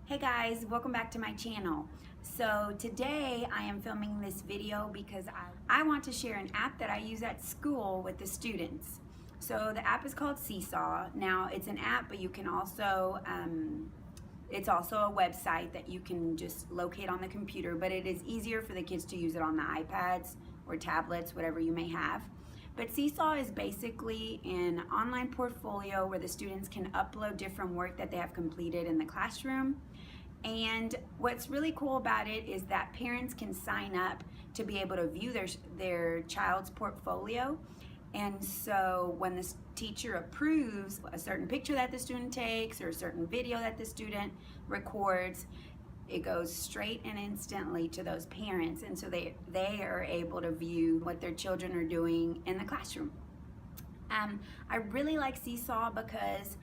Hey guys, welcome back to my channel. So today I am filming this video because I want to share an app that I use at school with the students. So the app is called Seesaw. Now it's an app, but you can also, it's also a website that you can just locate on the computer, but it is easier for the kids to use it on the iPads or tablets, whatever you may have. But Seesaw is basically an online portfolio where the students can upload different work that they have completed in the classroom. And what's really cool about it is that parents can sign up to be able to view their child's portfolio. And so when the teacher approves a certain picture that the student takes or a certain video that the student records, it goes straight and instantly to those parents. And so they are able to view what their children are doing in the classroom. I really like Seesaw because,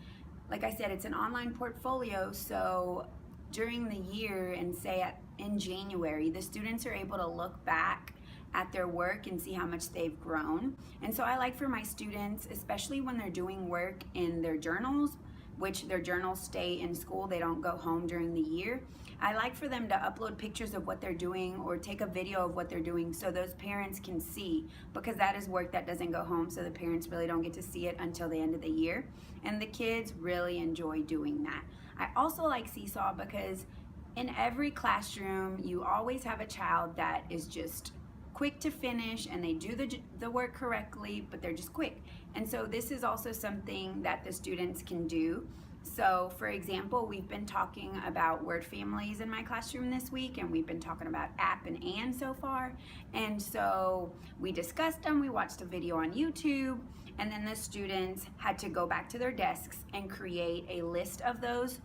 like I said, it's an online portfolio. So during the year and say in January, the students are able to look back at their work and see how much they've grown. And so I like for my students, especially when they're doing work in their journals, which their journals stay in school, they don't go home during the year. I like for them to upload pictures of what they're doing or take a video of what they're doing so those parents can see, because that is work that doesn't go home, so the parents really don't get to see it until the end of the year. And the kids really enjoy doing that. I also like Seesaw because in every classroom, you always have a child that is just quick to finish and they do the work correctly, but they're just quick. And so this is also something that the students can do. So for example, we've been talking about word families in my classroom this week, and we've been talking about app and so far. And so we discussed them, we watched a video on YouTube, and then the students had to go back to their desks and create a list of those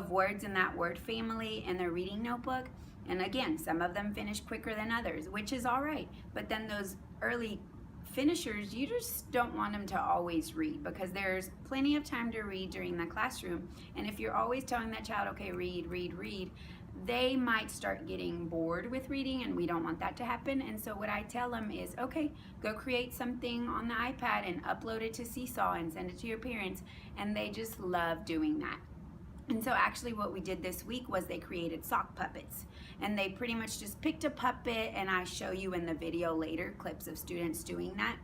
words in that word family in their reading notebook. And again, some of them finish quicker than others, which is all right. But then those early finishers, you just don't want them to always read, because there's plenty of time to read during the classroom. And if you're always telling that child, okay, read, they might start getting bored with reading, and we don't want that to happen. And so what I tell them is, okay, go create something on the iPad and upload it to Seesaw and send it to your parents. And they just love doing that. And so actually what we did this week was they created sock puppets, and they pretty much just picked a puppet, and I show you in the video later clips of students doing that.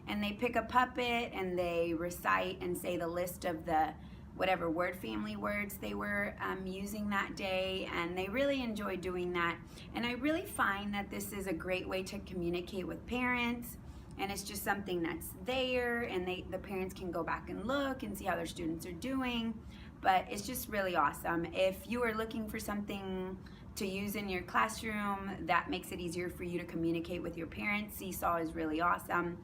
And they pick a puppet and they recite and say the list of the whatever word family words they were using that day, and they really enjoy doing that. And I really find that this is a great way to communicate with parents, and it's just something that's there, and the parents can go back and look and see how their students are doing. But it's just really awesome. If you are looking for something to use in your classroom that makes it easier for you to communicate with your parents, Seesaw is really awesome.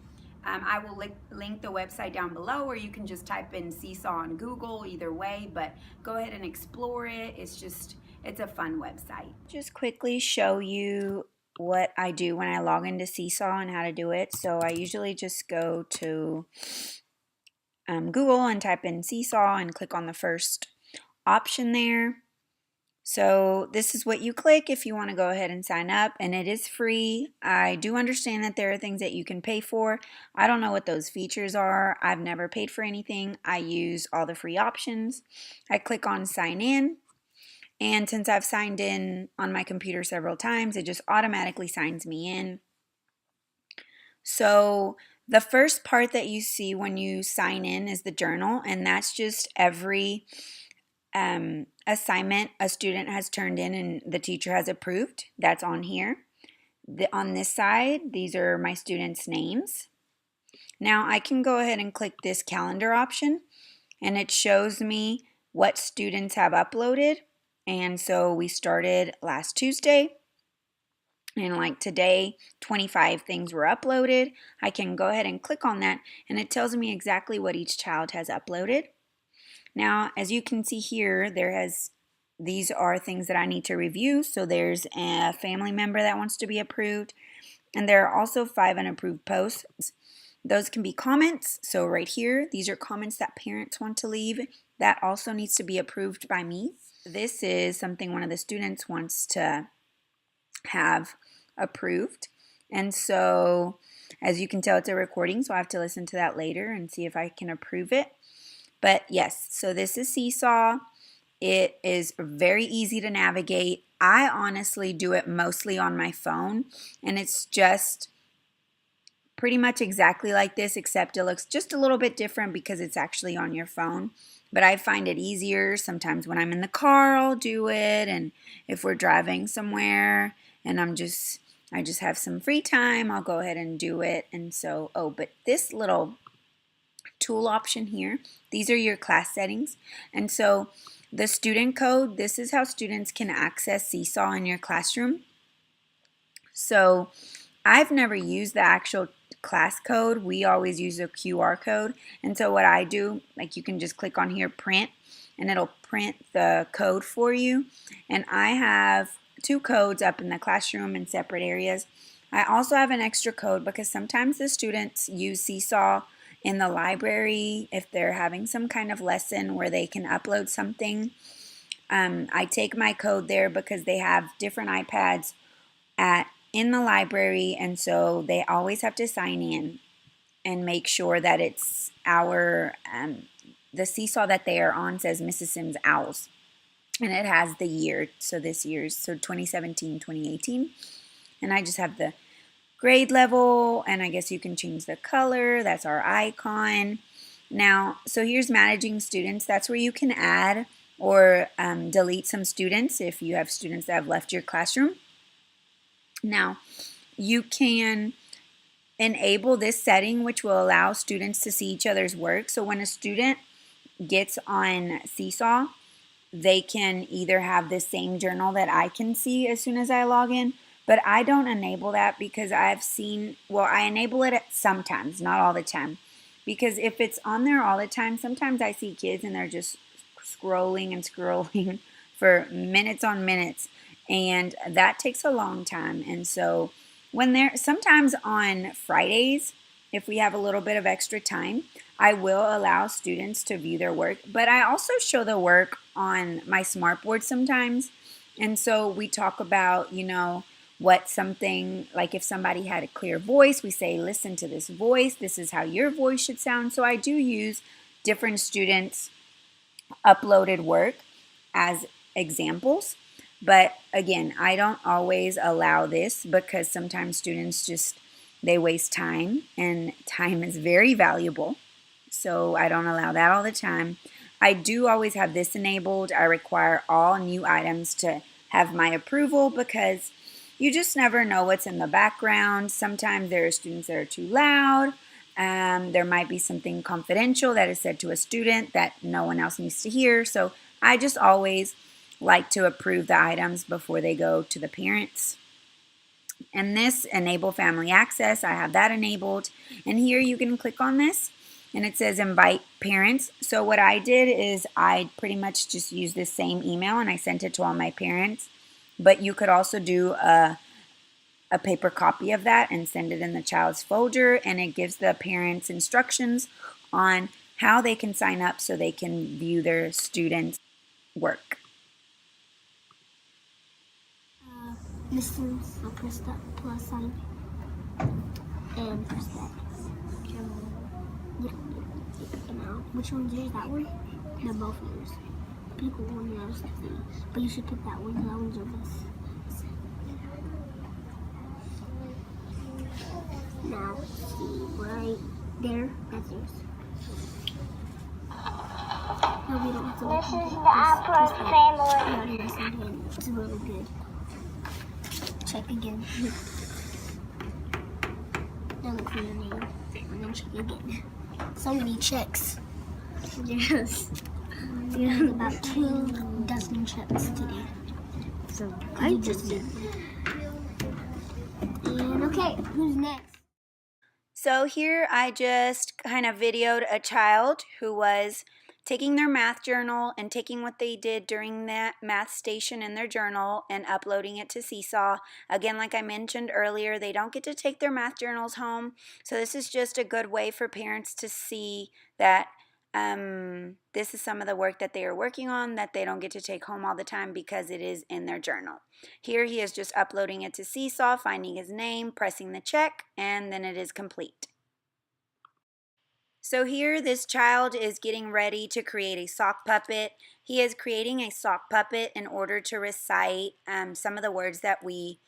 I will link the website down below, or you can just type in Seesaw on Google, either way, but go ahead and explore it. It's a fun website. Just quickly show you what I do when I log into Seesaw and how to do it. So I usually just go to Google and type in Seesaw and click on the first option there. So this is what you click if you want to go ahead and sign up, and it is free. I do understand that there are things that you can pay for. I don't know what those features are. I've never paid for anything. I use all the free options. I click on sign in, and since I've signed in on my computer several times, it just automatically signs me in. So the first part that you see when you sign in is the journal, and that's just every assignment a student has turned in and the teacher has approved. That's on here. On this side, these are my students' names. Now I can go ahead and click this calendar option, and it shows me what students have uploaded. And so we started last Tuesday, and like today, 25 things were uploaded. I can go ahead and click on that, and it tells me exactly what each child has uploaded. Now, as you can see here, these are things that I need to review. So there's a family member that wants to be approved, and there are also 5 unapproved posts. Those can be comments. So right here, these are comments that parents want to leave. That also needs to be approved by me. This is something one of the students wants to have approved. And so as you can tell, it's a recording, so I have to listen to that later and see if I can approve it. But yes, so this is Seesaw. It is very easy to navigate. I honestly do it mostly on my phone, and it's just pretty much exactly like this, except it looks just a little bit different because it's actually on your phone. But I find it easier sometimes when I'm in the car, I'll do it, and if we're driving somewhere and I just have some free time, I'll go ahead and do it. And so, oh, but this little tool option here, these are your class settings. And so the student code, this is how students can access Seesaw in your classroom. So I've never used the actual class code. We always use a QR code. And so what I do, like you can just click on here, print, and it'll print the code for you. And I have 2 codes up in the classroom in separate areas. I also have an extra code because sometimes the students use Seesaw in the library if they're having some kind of lesson where they can upload something. I take my code there because they have different iPads in the library, and so they always have to sign in and make sure that it's the Seesaw that they are on says Mrs. Sims Owls, and it has the year, so this year's, so 2017, 2018, and I just have the grade level, and I guess you can change the color. That's our icon. Now, so here's managing students. That's where you can add or delete some students if you have students that have left your classroom. Now, you can enable this setting, which will allow students to see each other's work. So when a student gets on Seesaw, they can either have the same journal that I can see as soon as I log in, but I don't enable that because I've seen, well, I enable it sometimes, not all the time. Because if it's on there all the time, sometimes I see kids and they're just scrolling and scrolling for minutes on minutes, and that takes a long time. And so sometimes on Fridays, if we have a little bit of extra time, I will allow students to view their work, but I also show the work on my smartboard sometimes. And so we talk about, what something, like if somebody had a clear voice, we say, listen to this voice, this is how your voice should sound. So I do use different students' uploaded work as examples. But again, I don't always allow this because sometimes students they waste time, and time is very valuable. So I don't allow that all the time. I do always have this enabled. I require all new items to have my approval because you just never know what's in the background. Sometimes there are students that are too loud. There might be something confidential that is said to a student that no one else needs to hear. So I just always like to approve the items before they go to the parents. And this enable family access, I have that enabled. And here you can click on this and it says invite parents. So what I did is I pretty much just used this same email and I sent it to all my parents. But you could also do a paper copy of that and send it in the child's folder, and it gives the parents instructions on how they can sign up so they can view their students' work. Distance, I'll press that plus sign and press that. Now, which one's yours? That one? They're both yours. People want yours to see, but you should pick that one. That one's your best. Now, see right there. That's yours. No, we don't have to. This is the Upper family. It's really good. Check again. Now look for your name, and then check again. So many checks. Yes. We have about 2 dozen checks today. So I just did. And okay, who's next? So here I just kind of videoed a child who was taking their math journal and taking what they did during that math station in their journal and uploading it to Seesaw. Again, like I mentioned earlier, they don't get to take their math journals home. So this is just a good way for parents to see that this is some of the work that they are working on that they don't get to take home all the time because it is in their journal. Here he is just uploading it to Seesaw, finding his name, pressing the check, and then it is complete. So here this child is getting ready to create a sock puppet. He is creating a sock puppet in order to recite some of the words that we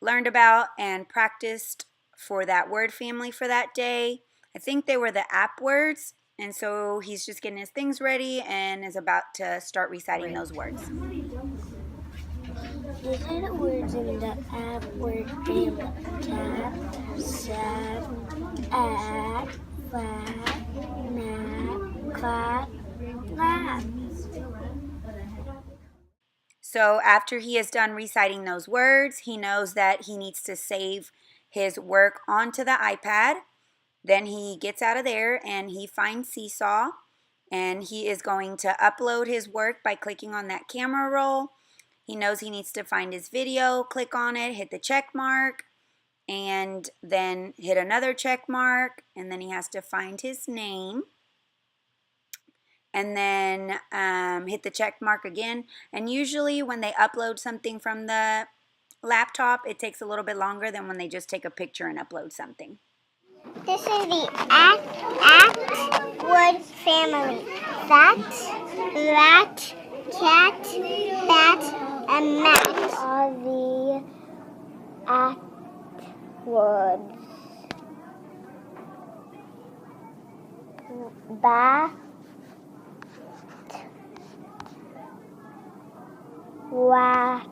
learned about and practiced for that word family for that day. I think they were the app words, and so he's just getting his things ready and is about to start reciting those words. These are the words in the app word family. Tap, sap, add, flat, nap, clap, laugh. So after he is done reciting those words, he knows that he needs to save his work onto the iPad. Then he gets out of there and he finds Seesaw, and he is going to upload his work by clicking on that camera roll. He knows he needs to find his video, click on it, hit the check mark, and then hit another check mark, and then he has to find his name, and then hit the check mark again. And usually when they upload something from the laptop, it takes a little bit longer than when they just take a picture and upload something. This is the act words family. That, cat, bat, and mat are the act words. Bat, rat,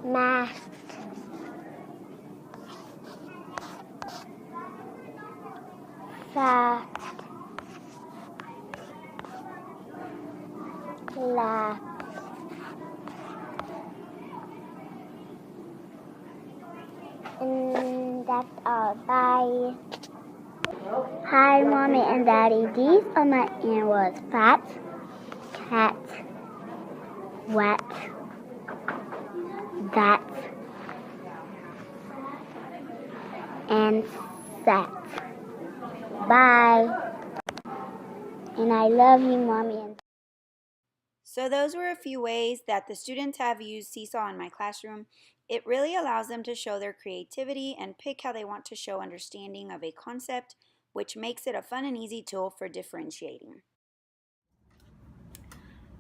mat, fat, laugh, and that's all. Bye. Hi, Mommy and Daddy. These are my animals: fat, cat, wet, that, and set. Bye. And I love you, Mommy and So those were a few ways that the students have used Seesaw in my classroom. It really allows them to show their creativity and pick how they want to show understanding of a concept, which makes it a fun and easy tool for differentiating.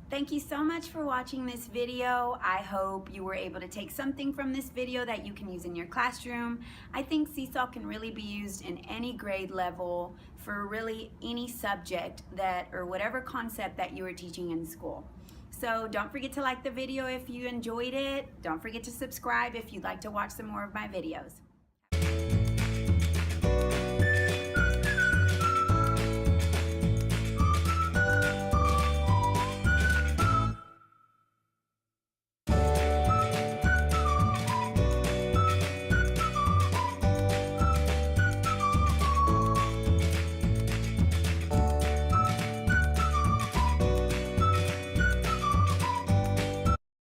Thank you so much for watching this video. I hope you were able to take something from this video that you can use in your classroom. I think Seesaw can really be used in any grade level for really any subject that or whatever concept that you are teaching in school. So don't forget to like the video if you enjoyed it. Don't forget to subscribe if you'd like to watch some more of my videos.